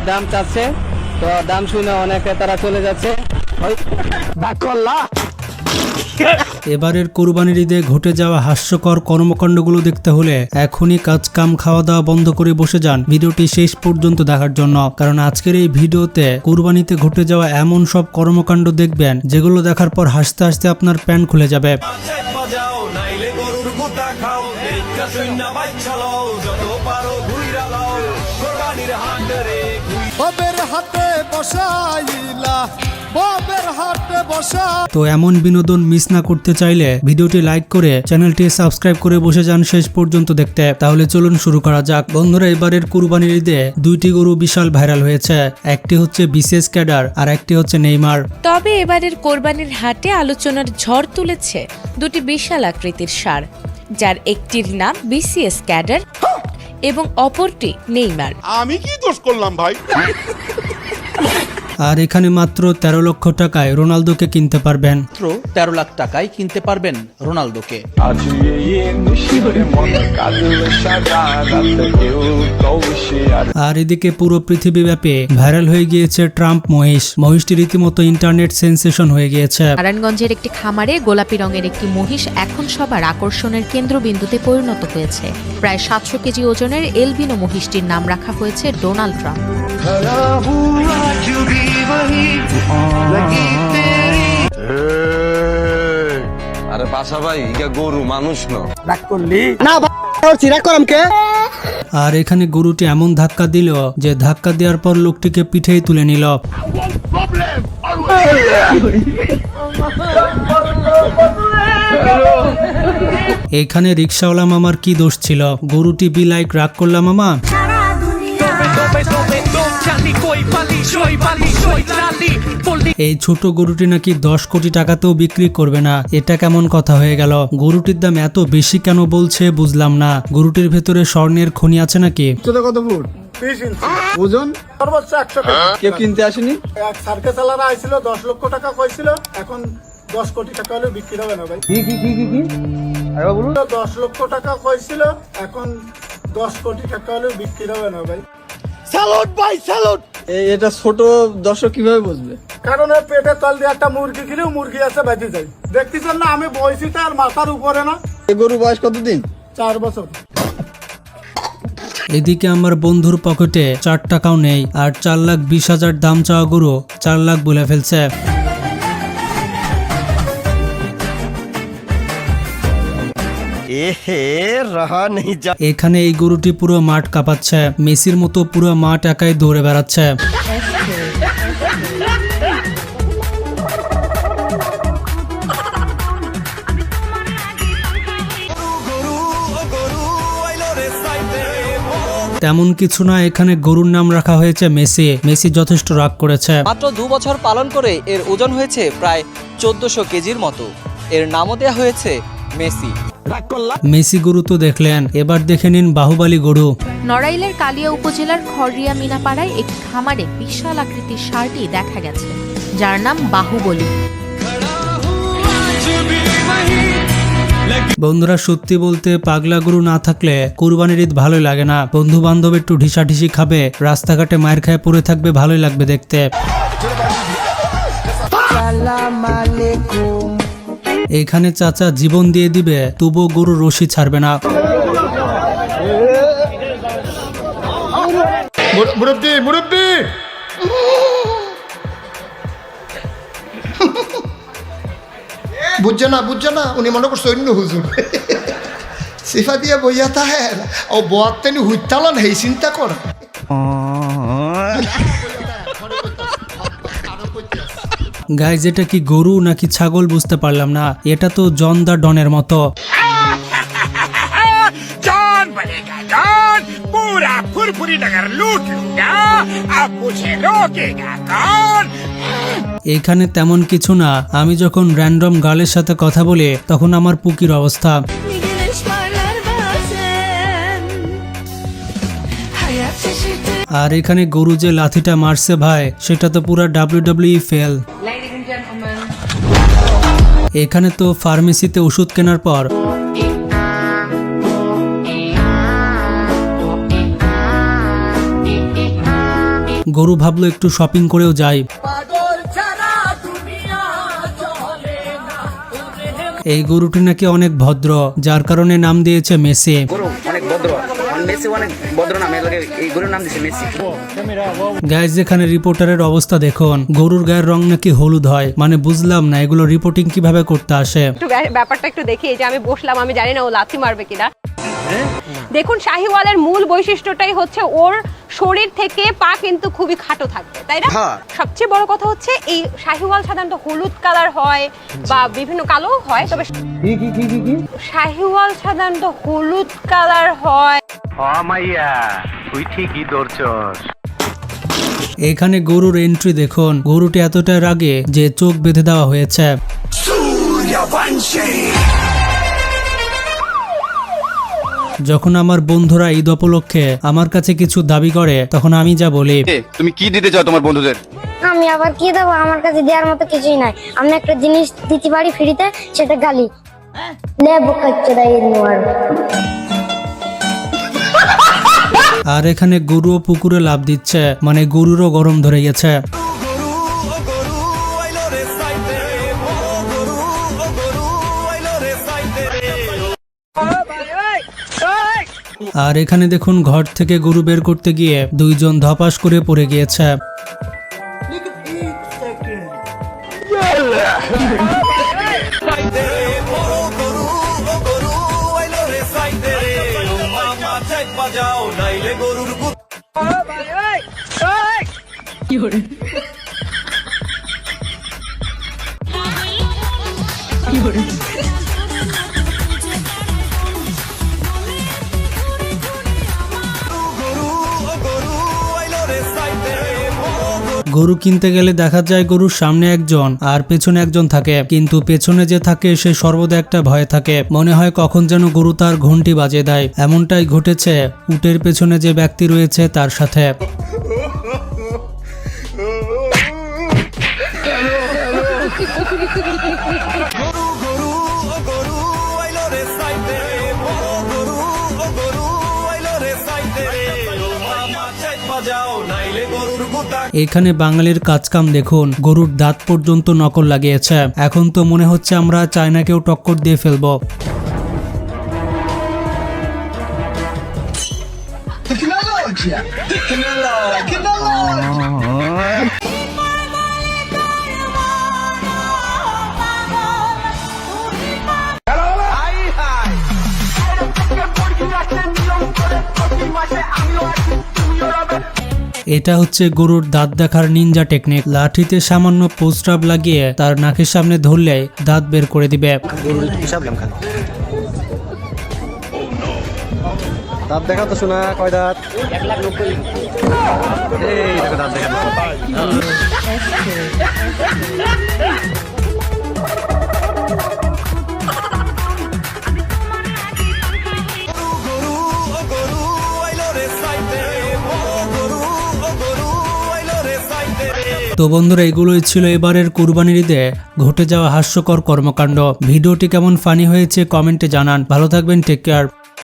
দাম চাচ্ছে, তো দাম শুনে অনেকে তারা চলে যাচ্ছে। এবারের কোরবানির ঈদে ঘটে যাওয়া হাস্যকর কর্মকাণ্ডগুলো দেখতে হলে এখনই কাজ কাম খাওয়া দাওয়া বন্ধ করে বসে যান ভিডিওটি শেষ পর্যন্ত দেখার জন্য, কারণ আজকের এই ভিডিওতে কোরবানিতে ঘটে যাওয়া এমন সব কর্মকাণ্ড দেখবেন যেগুলো দেখার পর হাসতে হাসতে আপনার প্যান্ট খুলে যাবে। তো এমন বিনোদন মিস না করতে চাইলে ভিডিওটি লাইক করে চ্যানেলটি সাবস্ক্রাইব করে বসে যান শেষ পর্যন্ত দেখতে। তাহলে চলুন শুরু করা যাক। বন্ধুরা, এবারের কুরবানির ঈদে দুইটি গরু বিশাল ভাইরাল হয়েছে, একটি হচ্ছে বিসিএস ক্যাডার আর একটি হচ্ছে নেইমার। তবে এবারের কোরবানির হাটে আলোচনার ঝড় তুলেছে দুটি বিশাল আকৃতির ষাঁড়, যার একটির নাম বিসিএস ক্যাডার এবং অপরটি নেইমার। আমি কি দোষ করলাম ভাই? আর এখানে মাত্র 13 লক্ষ টাকায় রোনালদোকে কিনতে পারবেন। 13 লাখ টাকায় কিনতে পারবেন রোনালদোকে। আর এদিকে পুরো পৃথিবীব্যাপী ভাইরাল হয়ে গিয়েছে ট্রাম্প মহিষ। মহিষটি রীতিমতো ইন্টারনেট সেন্সেশন হয়ে গিয়েছে। নারায়ণগঞ্জের একটি খামারে গোলাপি রঙের একটি মহিষ এখন সবার আকর্ষণের কেন্দ্রবিন্দুতে পরিণত হয়েছে। প্রায় 700 কেজি ওজনের এলবিনো মহিষটির নাম রাখা হয়েছে ডোনাল্ড ট্রাম্প। আরে বাসা ভাই, ইয়া গরু মানুষ না। রাগ করলি না রাগ করাম কে? আর এখানে গরুটি এমন ধাক্কা দিল যে ধাক্কা দেওয়ার পর লোকটিকে পিঠেই তুলে নিল। এখানে রিক্সাওয়ালা মামার কি দোষ ছিল? গরুটি বিলাইক রাগ করলাম মামা। এই ছোট গরুটি নাকি 10 কোটি টাকাতেও বিক্রি করবে না, এটা কেমন কথা হয়ে গেল? গরুটির দাম এত বেশি কেন বলছে বুঝলাম না। গরুটির ভেতরে স্বর্ণের খনি আছে নাকি? কত ফুট? 30 ইঞ্চি ওজন, সর্বোচ্চ 100 টাকা। কেউ কিনতে আসেনি? এক সার্কেস চালারা আইছিল, 10 লক্ষ টাকা কইছিল, এখন 10 কোটি টাকা হলে বিক্রি হবে না ভাই। কি আরে বলুন। 10 লক্ষ টাকা কইছিল, এখন 10 কোটি টাকা হলে বিক্রি হবে না ভাই। স্যালুট ভাই, স্যালুট। এটা ছোট দর্শক কিভাবে বুঝবে? কারণ এর পেটের তল দিয়ে একটা মুরগি কিনেও মুরগি আছে বেঁচে যায়। দেখতেছেন না, আমি বয়সী তার মাথার উপরে না। এই গরু বয়স কতদিন? 4 বছর। এদিকে আমার বন্ধুর পকেটে 4 টাকাও নেই, আর 4,20,000 দাম চাওয়া গরু 4 লাখ বলে ফেলছে। এখানে এই গরুটি পুরো মাঠ কাঁপাচ্ছে, মেসির মতো পুরো মাঠ একাই দৌড়ে বেড়াচ্ছে। তেমন কিছু না, এখানে গরুর নাম রাখা হয়েছে মেসি। মেসি যথেষ্ট রাগ করেছে। মাত্র 2 বছর পালন করে এর ওজন হয়েছে প্রায় 1400 কেজির মতো। এর নামও দেওয়া হয়েছে মেসি। মেসি গরু তো দেখলেন, এবার দেখে নিন বাহুবলী গরু। নড়াইলের কালিয়া উপজেলার খড়রিয়া মিনাপাড়ায় একটি খামারে বিশাল আকৃতির ষাঁড়টি দেখা গেছে, যার নাম বাহুবলী। বন্ধুরা, সত্যি বলতে পাগলা গরু না থাকলে কুরবানির ঈদ ভালোই লাগে না। বন্ধু বান্ধব একটু ঢিসাঢিসি খাবে, রাস্তাঘাটে মায়ের খায় পড়ে থাকবে, ভালোই লাগবে দেখতে। এখানে চাচা জীবন দিয়ে দিবে, তবুও গরু রশি ছাড়বে না। মুরব্বি মুরব্বি, বুঝছে না উনি মনে করছে অন্য হুজুর সিফা দিয়ে বইয়া তাহে ও বয়াতেনি হুইতালন হেই চিন্তা কর। গাইজ, এটা কি গরু নাকি ছাগল বুঝতে পারলাম না। এটা তো জন দা ডনের মতো। এখানে তেমন কিছু না, আমি যখন র্যান্ডম গার্লের সাথে কথা বলি তখন আমার পুকির অবস্থা। আর এখানে গরু যে লাথিটা মারছে ভাই, সেটা তো পুরা WWE ফেল। এখানে তো ফার্মেসিতে ওষুধ কেনার পর গরু ভাবলো একটু শপিং করেও যাই। এই গরুটি নাকি অনেক ভদ্র, যার কারণে নাম দিয়েছে মেসি। গাইজ এখানে রিপোর্টারের অবস্থা দেখুন, গরুর গায়ের রং নাকি হলুদ হয়, মানে বুঝলাম না এগুলো রিপোর্টিং কিভাবে করতে আসে। ব্যাপারটা একটু দেখি, এই যে আমি বসলাম, আমি জানি না ও লাথি মারবে কিনা। দেখুন শাহিওয়ালের মূল বৈশিষ্ট্যটাই হচ্ছে ওর শরীর থেকে পা কিন্তু খুবই খাটো থাকবে, তাই না? সবচেয়ে বড় কথা হচ্ছে এই শাহিওয়াল সাধারণত হলুদ কালার হয় বা বিভিন্ন কালো হয়, তবে শাহিওয়াল সাধারণত হলুদ কালার হয়। এখানে গরুর এন্ট্রি দেখুন, গরুটি এতটা রাগে যে চোখ বেঁধে দেওয়া হয়েছে। যখন আমার বন্ধুরা ঈদ উপলক্ষে আমার কাছে কিছু দাবি করে, তখন আমি যা বলি, তুমি কি দিতে চাও তোমার বন্ধুদের? আমি আবার কি দেবো, আমার কাছে দেওয়ার মতো কিছুই নাই। আমি একটা জিনিস দিতে পারি ফ্রিতে, সেটা গালি। আর এখানে গরুও পুকুরে লাফ দিচ্ছে, মানে গরুরও গরম ধরে গেছে। আর এখানে দেখুন, ঘর থেকে গরু বের করতে গিয়ে দুইজন ধপাস করে পড়ে গিয়েছে। গরু কিনতে গেলে দেখা যায় গরুর সামনে একজন আর পেছনে একজন থাকে, কিন্তু পেছনে যে থাকে সে সর্বদা একটা ভয়ে থাকে, মনে হয় কখন যেন গরু তার ঘন্টি বাজিয়ে দেয়। এমনটাই ঘটেছে উটের পেছনে যে ব্যক্তি রয়েছে তার সাথে। এখানে বাঙালির কাজকাম দেখুন, গরুর দাঁত পর্যন্ত নকল লাগিয়েছে। এখন তো মনে হচ্ছে আমরা চায়নাকেও টক্কর দিয়ে ফেলবো। এটা হচ্ছে গরুর দাঁত দেখার নিনজা টেকনিক। লাঠিতে সামান্য পোস্ট্রাপ লাগিয়ে তার নাকের সামনে ধরলে দাঁত বের করে দিবে। দাঁত দেখা তো শোনা, কয় দাঁত? 1,90,000। এই দেখো দাঁত দেখা। তো বন্ধুরা, এগুলোই ছিল এবারের কুরবানির ঈদে ঘটে যাওয়া হাস্যকর কর্মকাণ্ড। ভিডিওটি কেমন ফানি হয়েছে কমেন্টে জানান। ভালো থাকবেন, টেক কেয়ার।